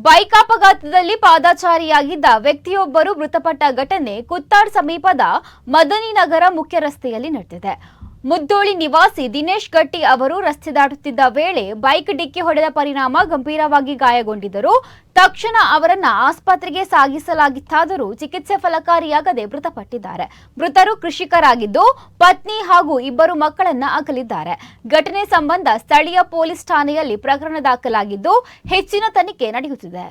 Bike ಅಪಘಾತದಲ್ಲಿ ಪಾದಚಾರಿಯಾಗಿದ್ದ ವ್ಯಕ್ತಿಯೊಬ್ಬರು ಮೃತಪಟ್ಟ ಘಟನೆ ಕುತ್ತಾಡ್ ಸಮೀಪದ ಮದನಿನಗರ ಮುಖ್ಯ ರಸ್ತೆಯಲ್ಲಿ ನಡೆದಿದೆ. ಮುದ್ದೋಳಿ ನಿವಾಸಿ ದಿನೇಶ್ ಗಟ್ಟಿ ಅವರು ರಸ್ತೆ ದಾಟುತ್ತಿದ್ದ ವೇಳೆ ಬೈಕ್ ಡಿಕ್ಕಿ ಹೊಡೆದ ಪರಿಣಾಮ ಗಂಭೀರವಾಗಿ ಗಾಯಗೊಂಡಿದ್ದರು. ತಕ್ಷಣ ಅವರನ್ನ ಆಸ್ಪತ್ರೆಗೆ ಸಾಗಿಸಲಾಗಿತ್ತಾದರೂ ಚಿಕಿತ್ಸೆ ಫಲಕಾರಿಯಾಗದೆ ಮೃತಪಟ್ಟಿದ್ದಾರೆ. ಮೃತರು ಕೃಷಿಕರಾಗಿದ್ದು ಪತ್ನಿ ಹಾಗೂ ಇಬ್ಬರು ಮಕ್ಕಳನ್ನ ಅಗಲಿದ್ದಾರೆ. ಘಟನೆ ಸಂಬಂಧ ಸ್ಥಳೀಯ ಪೊಲೀಸ್ ಠಾಣೆಯಲ್ಲಿ ಪ್ರಕರಣ ದಾಖಲಾಗಿದ್ದು ಹೆಚ್ಚಿನ ತನಿಖೆ ನಡೆಯುತ್ತಿದೆ.